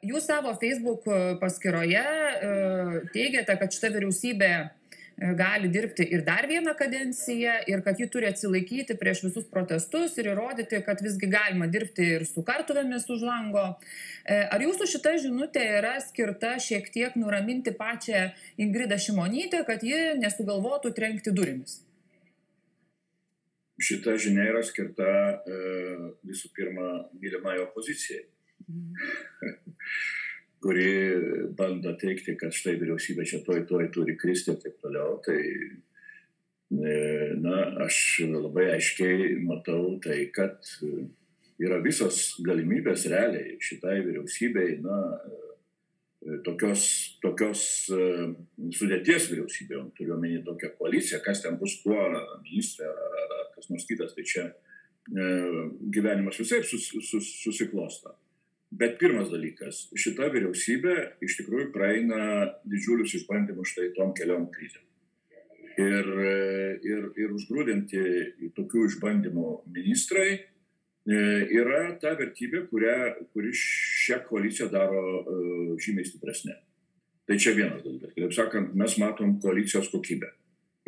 Jūs savo Facebook paskyroje teigiate, kad šita vyriausybė gali dirbti ir dar vieną kadenciją ir kad ji turi atsilaikyti prieš visus protestus ir įrodyti, kad visgi galima dirbti ir su kartuvėmis už lango. Ar jūsų šita žinutė yra skirta šiek tiek nuraminti pačią Ingridą Šimonytę, kad ji nesugalvotų trenkti durimis? Šita žinia yra skirta visų pirma mylimai opozicijai, kuri bando teikti, kad štai vyriausybė čia toj turi kristi ir taip toliau. Tai aš labai aiškiai matau tai, kad yra visos galimybės realiai šitai vyriausybei, tokios sudėties vyriausybė, turiu omeny tokią koaliciją, kas ten bus kuo ministrė ar kas nors kitas, tai čia gyvenimas visaip susiklosto. Bet pirmas dalykas, šita vyriausybė iš tikrųjų praeina didžiulius išbandymus štai tom keliom krizėm. Ir užgrūdinti tokių išbandymų ministrai yra ta vertybė, kuri šią koaliciją daro žymiai stipresnė. Tai čia vienas dalykas. Kitaip sakant, mes matom koalicijos kokybę.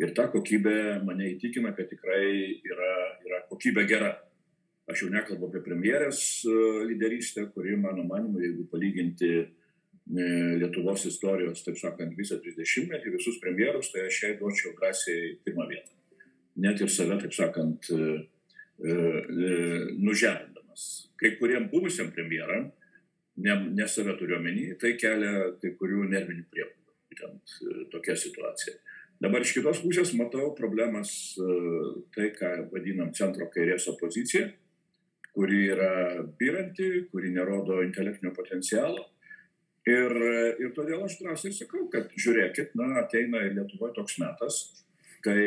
Ir ta kokybė mane įtikina, kad tikrai yra kokybė gera. Aš jau nekalbu apie premjerės lyderystę, kuri, mano manimu, jeigu palyginti Lietuvos istorijos, taip sakant, visą 30-metį, visus premjerus, tai aš jai duočiau drąsiai pirmą vietą. Net ir save, taip sakant, nužemindamas. Kai kuriem buvusiam premjeram, ne save turiu omeny, tai kelia kai kurių nervinių priepuolių. Būtent tokia situacija. Dabar iš kitos pusės matau problemas tai, ką vadinam centro kairės opozicija, kuri yra byranti, kuri nerodo intelektinio potencialo. Ir todėl aš drąsiai sakau, kad žiūrėkit, ateina ir Lietuvoje toks metas, kai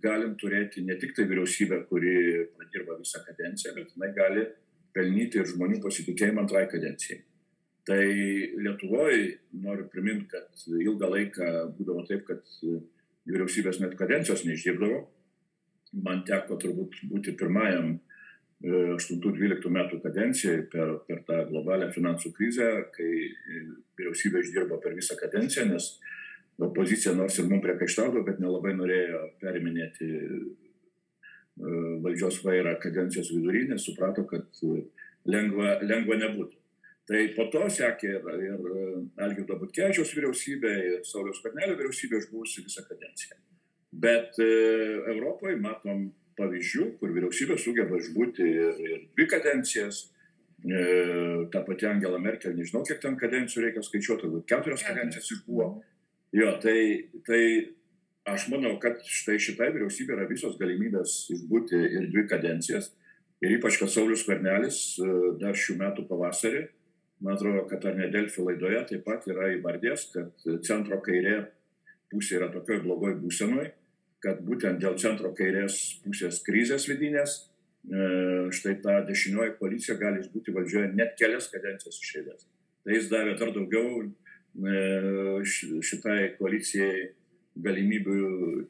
galim turėti ne tik tai vyriausybę, kuri pradirba visą kadenciją, bet jinai gali pelnyti ir žmonių pasitikėjimą antrai kadencijai. Tai Lietuvoje noriu priminti, kad ilgą laiką būdavo taip, kad vyriausybės net kadencijos neišdirbdavo. Man teko turbūt būti pirmajam 8-12 metų kadencijai per tą globalią finansų krizę, kai vyriausybė išdirbo per visą kadenciją, nes opozicija nors ir mums priekaištavo, bet nelabai norėjo periminėti valdžios vairą kadencijos vidury, nes suprato, kad lengva nebūtų. Tai po to sekė ir Algirdo Butkevičiaus vyriausybė, ir Sauliaus Skvernelio vyriausybė išbuvusi visą kadenciją. Bet Europoje matom pavyzdžių, kur vyriausybė sugeba išbūti ir 2 kadencijas. Ta pati Angela Merkel, nežinau, kiek ten kadencijų reikia skaičiuoti, 4 kadencijas išbuvo. Jo, tai aš manau, kad šitai vyriausybė yra visos galimybės išbūti ir 2 kadencijas. Ir ypač, kad Saulius Skvernelis dar šių metų pavasarį, man atrodo, kad ar ne Delfi laidoje taip pat yra įvardęs, kad centro kairė pusė yra tokioj blogoj būsenoj, kad būtent dėl centro kairės pusės krizės vidinės štai ta dešinioji koalicija gali išbūti valdžioje net kelias kadencijas iš eilės. Tai jis davė dar daugiau šitai koalicijai galimybių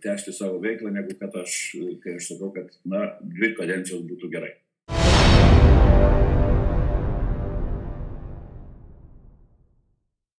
tęsti savo veiklą, negu kad kai aš sakau, kad 2 kadencijos būtų gerai.